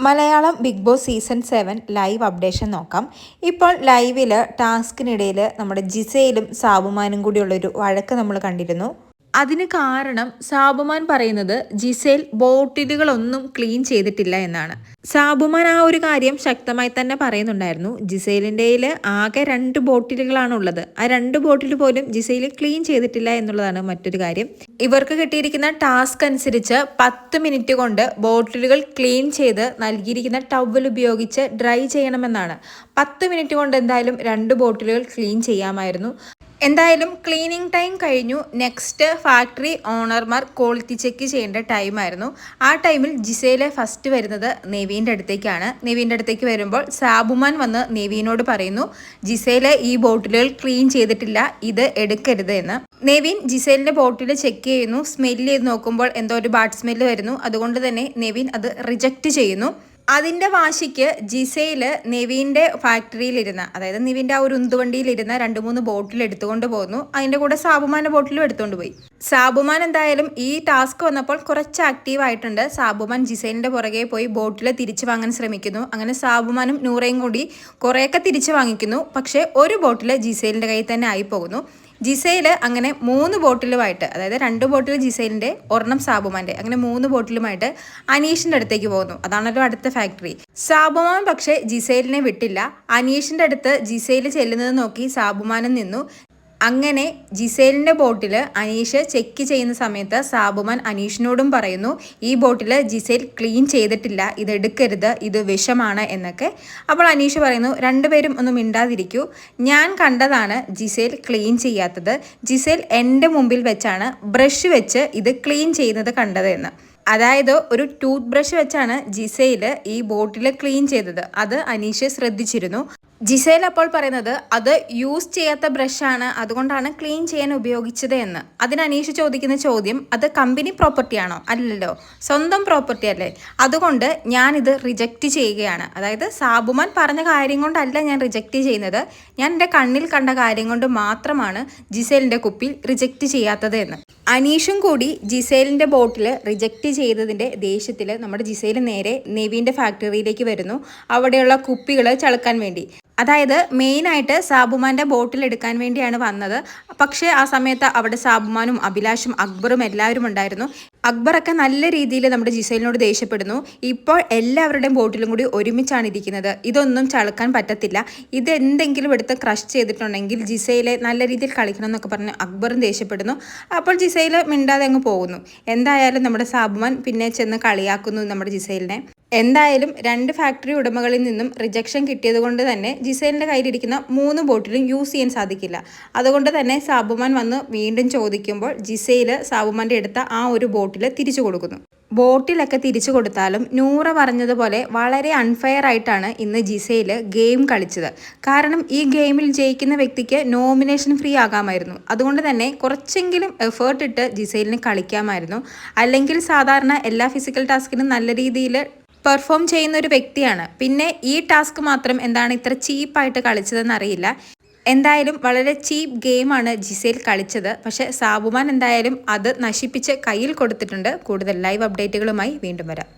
Malayalam Bigg Boss season 7 live updation നോക്കാം. ഇപ്പോൾ ലൈവിൽ ടാസ്കിനിടയിൽ നമ്മുടെ ജിസയിലും സാബുമാനും കൂടിയുള്ളൊരു വഴക്ക് നമ്മൾ കണ്ടിരുന്നു. അതിന് കാരണം സാബുമാൻ പറയുന്നത് ജിസേൽ ബോട്ടിലുകളൊന്നും ക്ലീൻ ചെയ്തിട്ടില്ല എന്നാണ്. സാബുമാൻ ആ ഒരു കാര്യം ശക്തമായി തന്നെ പറയുന്നുണ്ടായിരുന്നു. ജിസേലിൻ്റെയിൽ ആകെ 2 ബോട്ടിലുകളാണ് ഉള്ളത്. ആ 2 ബോട്ടിൽ പോലും ജിസേൽ ക്ലീൻ ചെയ്തിട്ടില്ല എന്നുള്ളതാണ് മറ്റൊരു കാര്യം. ഇവർക്ക് കിട്ടിയിരിക്കുന്ന ടാസ്ക് അനുസരിച്ച് 10 മിനിറ്റ് കൊണ്ട് ബോട്ടിലുകൾ ക്ലീൻ ചെയ്ത് നൽകിയിരിക്കുന്ന ടവൽ ഉപയോഗിച്ച് ഡ്രൈ ചെയ്യണമെന്നാണ്. 10 മിനിറ്റ് കൊണ്ട് എന്തായാലും 2 ബോട്ടിലുകൾ ക്ലീൻ ചെയ്യാമായിരുന്നു. എന്തായാലും ക്ലീനിങ് ടൈം കഴിഞ്ഞു. നെക്സ്റ്റ് ഫാക്ടറി ഓണർമാർ ക്വാളിറ്റി ചെക്ക് ചെയ്യേണ്ട ടൈമായിരുന്നു. ആ ടൈമിൽ ജിസേല് ഫസ്റ്റ് വരുന്നത് നെവീൻ്റെ അടുത്തേക്കാണ്. നെവീൻ്റെ അടുത്തേക്ക് വരുമ്പോൾ സാബുമാൻ വന്ന് നെവീനോട് പറയുന്നു, ജിസേല് ഈ ബോട്ടിലുകൾ ക്ലീൻ ചെയ്തിട്ടില്ല, ഇത് എടുക്കരുത് എന്ന്. നെവീൻ ജിസേലിൻ്റെ ബോട്ടിൽ ചെക്ക് ചെയ്യുന്നു. സ്മെല്ല് ചെയ്ത് നോക്കുമ്പോൾ എന്തോ ഒരു ബാഡ് സ്മെല്ല് വരുന്നു. അതുകൊണ്ട് തന്നെ നെവീൻ അത് റിജക്റ്റ് ചെയ്യുന്നു. അതിൻ്റെ വാശിക്ക് ജിസേല് നെവീൻ്റെ ഫാക്ടറിയിലിരുന്ന, അതായത് നെവീൻ്റെ ആ ഒരു ഉന്തുവണ്ടിയിലിരുന്ന 2-3 ബോട്ടിൽ എടുത്തുകൊണ്ട് പോകുന്നു. അതിൻ്റെ കൂടെ സാബുമാൻ്റെ ബോട്ടിലും എടുത്തുകൊണ്ട് പോയി. സാബുമാൻ എന്തായാലും ഈ ടാസ്ക് വന്നപ്പോൾ കുറച്ച് ആക്റ്റീവ് ആയിട്ടുണ്ട്. സാബുമാൻ ജിസേലിൻ്റെ പുറകെ പോയി ബോട്ടിൽ തിരിച്ചു വാങ്ങാൻ ശ്രമിക്കുന്നു. അങ്ങനെ സാബുമാനും നൂറയും കൂടി കുറേയൊക്കെ തിരിച്ചു വാങ്ങിക്കുന്നു. പക്ഷേ ഒരു ബോട്ടിൽ ജിസേലിൻ്റെ കയ്യിൽ തന്നെ ആയി പോകുന്നു. ജിസേല് അങ്ങനെ 3 ബോട്ടിലുമായിട്ട്, അതായത് 2 ബോട്ടിൽ ജിസേലിൻ്റെ, ഒരെണ്ണം സാബുമാൻ്റെ, അങ്ങനെ 3 ബോട്ടിലുമായിട്ട് അനീഷിൻ്റെ അടുത്തേക്ക് പോകുന്നു. അതാണല്ലോ അടുത്ത ഫാക്ടറി. സാബുമാൻ പക്ഷേ ജിസേലിനെ വിട്ടില്ല. അനീഷിൻ്റെ അടുത്ത് ജിസേല് ചെല്ലുന്നത് നോക്കി സാബുമാനും നിന്നു. അങ്ങനെ ജിസേലിൻ്റെ ബോട്ടിൽ അനീഷ് ചെക്ക് ചെയ്യുന്ന സമയത്ത് സാബുമാൻ അനീഷിനോടും പറയുന്നു, ഈ ബോട്ടിൽ ജിസേൽ ക്ലീൻ ചെയ്തിട്ടില്ല, ഇത് എടുക്കരുത്, ഇത് വിഷമാണ് എന്നൊക്കെ. അപ്പോൾ അനീഷ് പറയുന്നു, 2 പേരും ഒന്നും മിണ്ടാതിരിക്കൂ, ഞാൻ കണ്ടതാണ് ജിസേൽ ക്ലീൻ ചെയ്യാത്തത്. ജിസേൽ എൻ്റെ മുമ്പിൽ വെച്ചാണ് ബ്രഷ് വെച്ച് ഇത് ക്ലീൻ ചെയ്യുന്നത് കണ്ടത് എന്ന്. അതായത് ഒരു ടൂത്ത് ബ്രഷ് വെച്ചാണ് ജിസേൽ ഈ ബോട്ടിൽ ക്ലീൻ ചെയ്തത്. അത് അനീഷ് ശ്രദ്ധിച്ചിരുന്നു. ജിസേൽ അപ്പോൾ പറയുന്നത് അത് യൂസ് ചെയ്യാത്ത ബ്രഷാണ്, അതുകൊണ്ടാണ് ക്ലീൻ ചെയ്യാൻ ഉപയോഗിച്ചത് എന്ന്. അതിന് അനീഷ് ചോദിക്കുന്ന ചോദ്യം, അത് കമ്പനി പ്രോപ്പർട്ടിയാണോ? അല്ലല്ലോ, സ്വന്തം പ്രോപ്പർട്ടി അല്ലേ, അതുകൊണ്ട് ഞാനിത് റിജക്റ്റ് ചെയ്യുകയാണ്. അതായത് സാബുമാൻ പറഞ്ഞ കാര്യം കൊണ്ടല്ല ഞാൻ റിജക്റ്റ് ചെയ്യുന്നത്, ഞാൻ എൻ്റെ കണ്ണിൽ കണ്ട കാര്യം കൊണ്ട് മാത്രമാണ് ജിസേലിൻ്റെ കുപ്പിൽ റിജക്റ്റ് ചെയ്യാത്തത് എന്ന്. അനീഷും കൂടി ജിസേലിൻ്റെ ബോട്ടിൽ റിജക്റ്റ് ചെയ്തതിൻ്റെ ദേഷ്യത്തിൽ നമ്മുടെ ജിസേൽ നേരെ നെവീൻ്റെ ഫാക്ടറിയിലേക്ക് വരുന്നു. അവിടെയുള്ള കുപ്പികൾ ചളുക്കാൻ വേണ്ടി. അതായത് മെയിനായിട്ട് സാബുമാൻ്റെ ബോട്ടിൽ എടുക്കാൻ വേണ്ടിയാണ് വന്നത്. പക്ഷേ ആ സമയത്ത് അവിടെ സാബുമാനും അഭിലാഷും അക്ബറും എല്ലാവരും ഉണ്ടായിരുന്നു. അക്ബറൊക്കെ നല്ല രീതിയിൽ നമ്മുടെ ജിസേലിനോട് ദേഷ്യപ്പെടുന്നു. ഇപ്പോൾ എല്ലാവരുടെയും ബോട്ടിലും കൂടി ഒരുമിച്ചാണ് ഇരിക്കുന്നത്, ഇതൊന്നും ചളുക്കാൻ പറ്റത്തില്ല, ഇതെന്തെങ്കിലും എടുത്ത് ക്രഷ് ചെയ്തിട്ടുണ്ടെങ്കിൽ ജിസേലെ നല്ല രീതിയിൽ കളിക്കണം എന്നൊക്കെ പറഞ്ഞ് അക്ബറും ദേഷ്യപ്പെടുന്നു. അപ്പോൾ ജിസേൽ മിണ്ടാതെ അങ്ങ് പോകുന്നു. എന്തായാലും നമ്മുടെ സാബുമാൻ പിന്നെ ചെന്ന് കളിയാക്കുന്നു നമ്മുടെ ജിസേലിനെ. എന്തായാലും 2 ഫാക്ടറി ഉടമകളിൽ നിന്നും റിജക്ഷൻ കിട്ടിയത് കൊണ്ട് തന്നെ ജിസേലിൻ്റെ കയ്യിലിരിക്കുന്ന 3 ബോട്ടിലും യൂസ് ചെയ്യാൻ സാധിക്കില്ല. അതുകൊണ്ട് തന്നെ സാബുമാൻ വന്ന് വീണ്ടും ചോദിക്കുമ്പോൾ ജിസേല് സാബുമാൻ്റെ എടുത്ത ആ ഒരു ബോട്ടിൽ തിരിച്ചു കൊടുക്കുന്നു. ബോട്ടിലൊക്കെ തിരിച്ചു കൊടുത്താലും നൂറ പറഞ്ഞതുപോലെ വളരെ അൺഫെയർ ആയിട്ടാണ് ഇന്ന് ജിസേല് ഗെയിം കളിച്ചത്. കാരണം ഈ ഗെയിമിൽ ജയിക്കുന്ന വ്യക്തിക്ക് നോമിനേഷൻ ഫ്രീ ആകാമായിരുന്നു. അതുകൊണ്ട് തന്നെ കുറച്ചെങ്കിലും എഫേർട്ട് ഇട്ട് ജിസേലിന് കളിക്കാമായിരുന്നു. അല്ലെങ്കിൽ സാധാരണ എല്ലാ ഫിസിക്കൽ ടാസ്കിനും നല്ല രീതിയിൽ പെർഫോം ചെയ്യുന്ന ഒരു വ്യക്തിയാണ്. പിന്നെ ഈ ടാസ്ക് മാത്രം എന്താണ് ഇത്ര ചീപ്പായിട്ട് കളിച്ചതെന്ന് അറിയില്ല. എന്തായാലും വളരെ ചീപ്പ് ഗെയിമാണ് ജിസേൽ കളിച്ചത്. പക്ഷേ സാബുമാൻ എന്തായാലും അത് നശിപ്പിച്ച് കയ്യിൽ കൊടുത്തിട്ടുണ്ട്. കൂടുതൽ ലൈവ് അപ്ഡേറ്റുകളുമായി വീണ്ടും വരാം.